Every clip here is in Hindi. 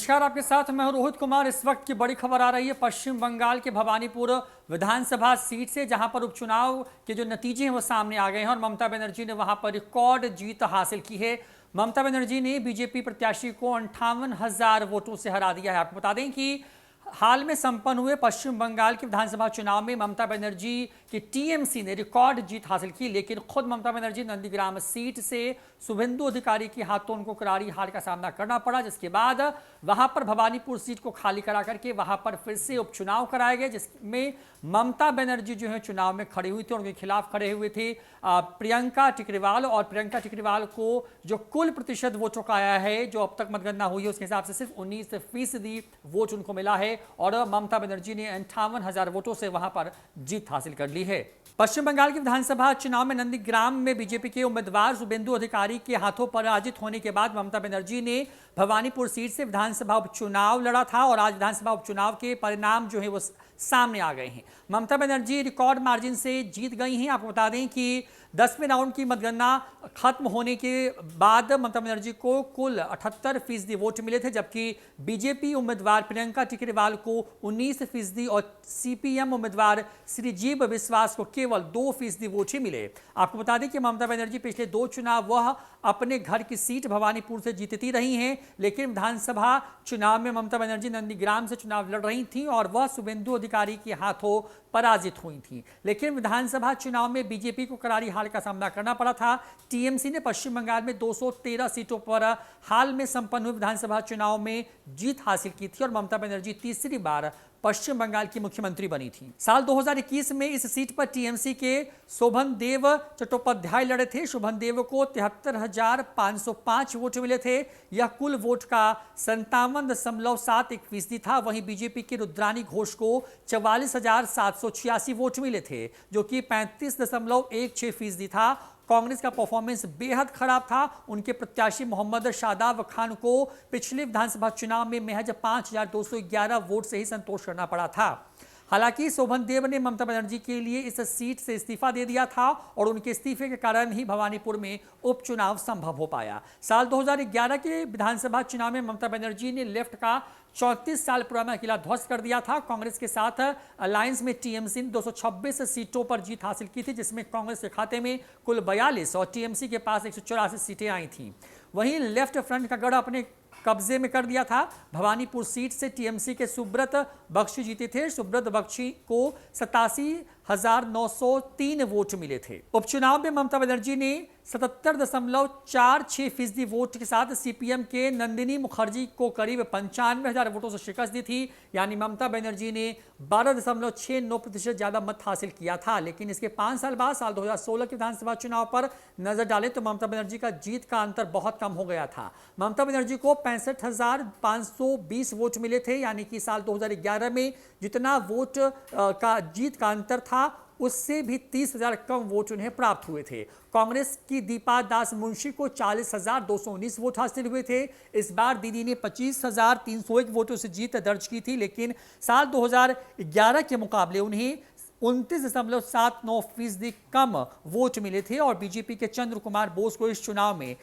नमस्कार, आपके साथ मैं हूं रोहित कुमार। इस वक्त की बड़ी खबर आ रही है पश्चिम बंगाल के भवानीपुर विधानसभा सीट से, जहां पर उपचुनाव के जो नतीजे हैं वो सामने आ गए हैं और ममता बनर्जी ने वहां पर रिकॉर्ड जीत हासिल की है। ममता बनर्जी ने बीजेपी प्रत्याशी को 58,000 वोटों से हरा दिया है। आपको बता दें कि हाल में संपन्न हुए पश्चिम बंगाल के विधानसभा चुनाव में ममता बनर्जी की टीएमसी ने रिकॉर्ड जीत हासिल की, लेकिन खुद ममता बनर्जी नंदीग्राम सीट से शुभेंदु अधिकारी के हाथों उनको करारी हार का सामना करना पड़ा, जिसके बाद वहां पर भवानीपुर सीट को खाली करा करके वहां पर फिर से उपचुनाव कराए गए, जिसमें ममता बनर्जी जो है चुनाव में खड़ी हुई थी और उनके खिलाफ खड़े हुए थे प्रियंका टिकरीवाल। और प्रियंका टिकरीवाल को जो कुल प्रतिशत वोटों का आया है, जो अब तक मतगणना हुई है, उसके हिसाब से सिर्फ 19% वोट उनको मिला है और ममता बनर्जी ने 58,000 वोटों से वहां पर जीत हासिल कर ली है। पश्चिम बंगाल के विधानसभा चुनाव में नंदीग्राम में बीजेपी के उम्मीदवार शुभेंदु अधिकारी के हाथों पराजित होने के बाद ममता बनर्जी ने भवानीपुर सीट से विधानसभा उपचुनाव लड़ा था और आज विधानसभा उपचुनाव के परिणाम जो है वो सामने आ गए हैं। ममता बनर्जी रिकॉर्ड मार्जिन से जीत गई हैं। आपको बता दें कि 10वें राउंड की मतगणना खत्म होने के बाद ममता बनर्जी को कुल 78% वोट मिले थे, जबकि बीजेपी उम्मीदवार प्रियंका टिकरीवाल को 19% और सीपीएम उम्मीदवार श्रीजीव विश्वास को केवल 2% वोट ही मिले। आपको बता दें कि ममता बनर्जी पिछले 2 चुनाव वह अपने घर की सीट भवानीपुर से जीतती रही हैं, लेकिन विधानसभा चुनाव में ममता बनर्जी नंदीग्राम से चुनाव लड़ रही थी और वह शुभेंदु अधिकारी के हाथों पराजित हुई थी। लेकिन विधानसभा चुनाव में बीजेपी को करारी हार का सामना करना पड़ा था। टीएमसी ने पश्चिम बंगाल में 213 सीटों पर हाल में संपन्न हुए विधानसभा चुनाव में जीत हासिल की थी और ममता बनर्जी तीसरी बार पश्चिम बंगाल की मुख्यमंत्री बनी थी। साल 2021 में इस सीट पर टीएमसी के शोभनदेव चट्टोपाध्याय लड़े थे। शोभनदेव को 73,505 वोट मिले थे। यह कुल वोट का 57.71% था। वहीं बीजेपी के रुद्रानी घोष को 44,786 वोट मिले थे, जो कि 35.16% था। कांग्रेस का परफॉर्मेंस बेहद खराब था। उनके प्रत्याशी मोहम्मद शादाब खान को पिछले विधानसभा चुनाव में महज 5,211 वोट से ही संतोष करना पड़ा था। हालांकि शोभनदेव ने ममता बनर्जी के लिए इस सीट से इस्तीफा दे दिया था और उनके इस्तीफे के कारण ही भवानीपुर में उपचुनाव संभव हो पाया। साल 2011 के विधानसभा चुनाव में ममता बनर्जी ने लेफ्ट का 34 साल पुराना किला ध्वस्त कर दिया था। कांग्रेस के साथ अलायंस में टीएमसी ने 226 सीटों पर जीत हासिल की थी, जिसमें कांग्रेस के खाते में कुल 42 और टीएमसी के पास 184 सीटें आई थीं। वहीं लेफ्ट फ्रंट का गढ़ अपने कब्जे में कर दिया था। भवानीपुर सीट से टीएमसी के सुब्रत बख्शी जीते थे। सुब्रत बख्शी को 87,903 वोट मिले थे। उपचुनाव में ममता बनर्जी ने 77.46% वोट के साथ सीपीएम के नंदिनी मुखर्जी को करीब 95,000 वोटों से शिकस्त दी थी। यानी ममता बनर्जी ने 12.69% ज्यादा मत हासिल किया था। लेकिन इसके 5 साल बाद साल 2016 के विधानसभा चुनाव पर नजर डालें तो ममता बनर्जी का जीत का अंतर बहुत कम हो गया था। ममता बनर्जी को 65,520 वोट मिले थे, यानी कि साल 2011 में जितना वोट का जीत का अंतर था उससे भी 30,000 कम वोट उन्हें प्राप्त हुए थे। कांग्रेस की दीपा दास मुंशी को 40,219 वोट हासिल हुए थे। इस बार दीदी ने 25,301 वोटों से जीत दर्ज की थी, लेकिन साल 2011 के मुकाबले उन्हें 29.79% कम वोट मिले थे और बीजेपी के चंद्र कुमार बोस को इस चुनाव में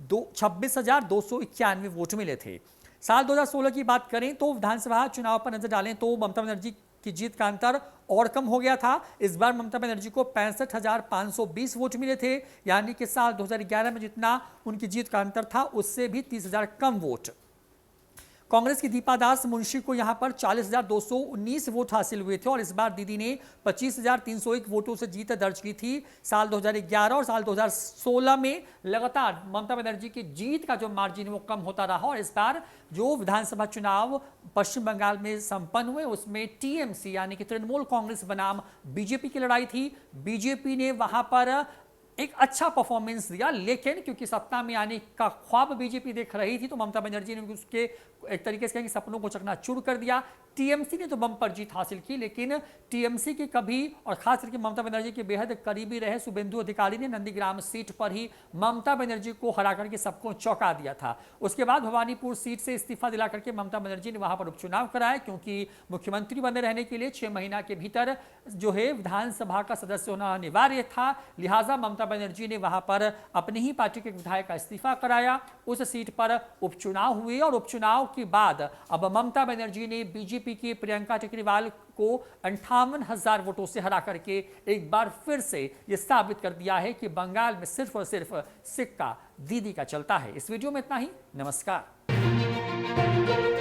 26,291 वोट मिले थे। साल 2016 की बात करें तो विधानसभा चुनाव पर नजर डालें तो ममता बनर्जी की जीत का अंतर और कम हो गया था। इस बार ममता बनर्जी को 65,520 वोट मिले थे, यानी कि साल 2011 में जितना उनकी जीत का अंतर था उससे भी 30,000 कम वोट। कांग्रेस की दीपा दास मुंशी को यहां पर 40,219 वोट हासिल हुए थे और इस बार दीदी ने 25,301 वोटों से जीत दर्ज की थी। साल 2011 और साल 2016 में लगातार ममता बनर्जी की जीत का जो मार्जिन है वो कम होता रहा और इस बार जो विधानसभा चुनाव पश्चिम बंगाल में संपन्न हुए उसमें टीएमसी यानी कि तृणमूल कांग्रेस बनाम बीजेपी की लड़ाई थी। बीजेपी ने वहां पर एक अच्छा परफॉर्मेंस दिया, लेकिन क्योंकि सत्ता में आने का ख्वाब बीजेपी देख रही थी तो ममता बनर्जी ने उसके एक तरीके से सपनों को चकनाचूर कर दिया। टीएमसी ने तो बम्पर जीत हासिल की, लेकिन टीएमसी की कभी और खास करके ममता बनर्जी के बेहद करीबी रहे शुभेंदु अधिकारी ने नंदीग्राम सीट पर ही ममता बनर्जी को हरा करके सबको चौंका दिया था। उसके बाद भवानीपुर सीट से इस्तीफा दिला करके ममता बनर्जी ने वहां पर उपचुनाव कराया, क्योंकि मुख्यमंत्री बने रहने के लिए 6 महीना के भीतर जो है विधानसभा का सदस्य होना अनिवार्य था। लिहाजा ममता बनर्जी ने वहां पर अपनी ही पार्टी के विधायक का इस्तीफा कराया। उस सीट पर उपचुनाव हुए और उपचुनाव के बाद अब ममता बनर्जी ने बीजेपी की प्रियंका टेकरीवाल को 58,000 वोटों से हरा करके एक बार फिर से यह साबित कर दिया है कि बंगाल में सिर्फ और सिर्फ सिक्का दीदी का चलता है। इस वीडियो में इतना ही। नमस्कार।